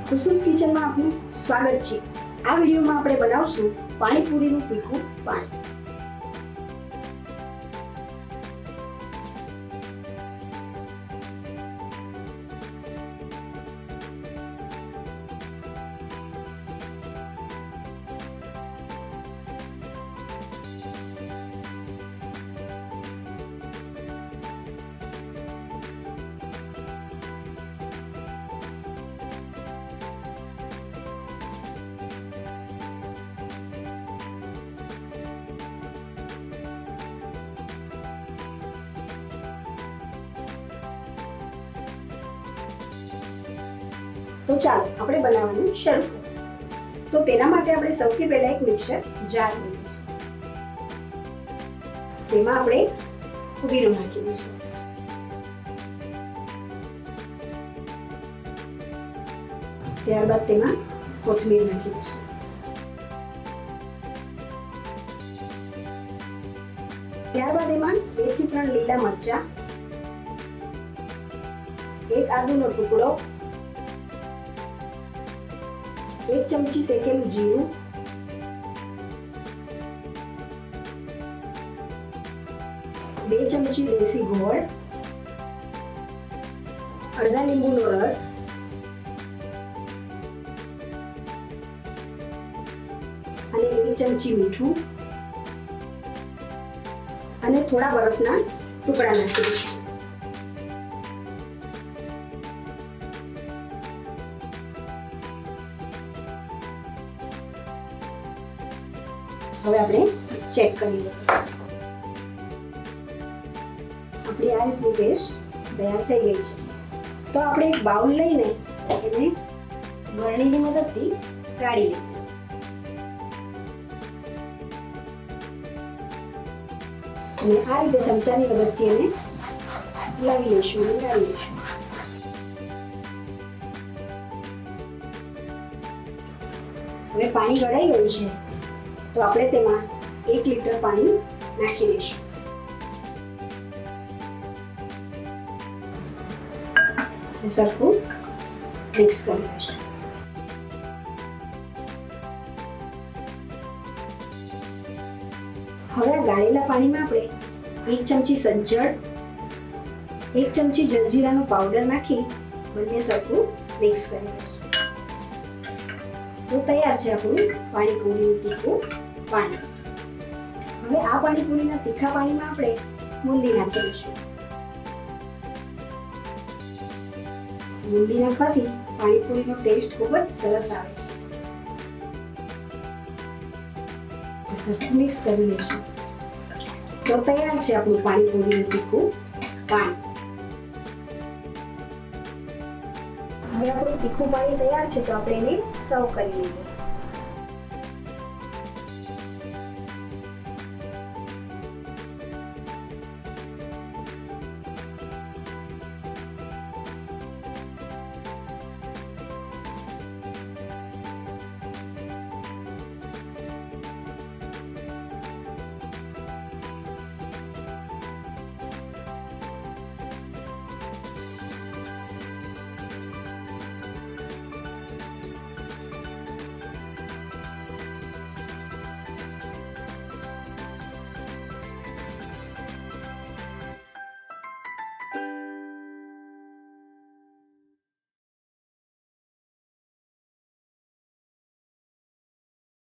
કુસુમ કિચનમાં આપનું સ્વાગત છે। આ વિડીયોમાં આપણે બનાવશું પાણીપુરીનું તીખું પાણી। તો ચાલો આપણે બનાવવાનું શરૂ કરીએ। તો તેના માટે આપણે સૌથી પહેલા એક મિક્સર જાર લઈશું। તેમાં આપણે જીરું નાખી દઈશું। ત્યારબાદ તેમાં કોથમીર નાખી દઈશું। ત્યારબાદ એમાં 2 થી 3 લીલા મરચાં, એક આદુનો ટુકડો, 1 ચમચી શેકેલું જીરું, 2 ચમચી દેશી ગોળ, અડધા લીંબુનો રસ, અને 1 ચમચી મીઠું અને થોડા બરફના ટુકડા નાખી દઈશું। હવે આપણે ચેક કરી લઈએ। આપણી આ રીતની પેસ્ટ તૈયાર થઈ ગઈ છે। તો આપણે એક બાઉલ લઈને એને ગરણીની મદદથી ગાળી લઈએ। અને આ રીતે ચમચાની મદદથી એને લાવી લઈશું અને ગાળી લઈશું। હવે પાણી ગળાઈ ગયું છે, તો આપણે તેમાં 1 લીટર પાણી નાખી દઈશું। સરખું મિક્સ કરી લઈશું। હવે આ ગાળેલા પાણીમાં આપણે 1 ચમચી સંચળ, 1 ચમચી જલજીરાનો પાવડર નાખી બંને સરખું મિક્સ કરી લઈશું। તો તૈયાર છે આપણું પાણીપુરીનું તીખું પાણી। હવે આ પાણીપુરીના તીખા પાણીમાં આપણે બુંદી નાખી દઈશું। બુંદી નાખવાથી પાણીપુરીનો ટેસ્ટ ખૂબ જ સરસ આવે છે। સરખું મિક્સ કરી લઈશું। તો તૈયાર છે આપણું પાણીપુરીનું તીખું પાણી। હવે આપણું તીખું પાણી તૈયાર છે, તો આપણે એને સર્વ કરી લઈએ।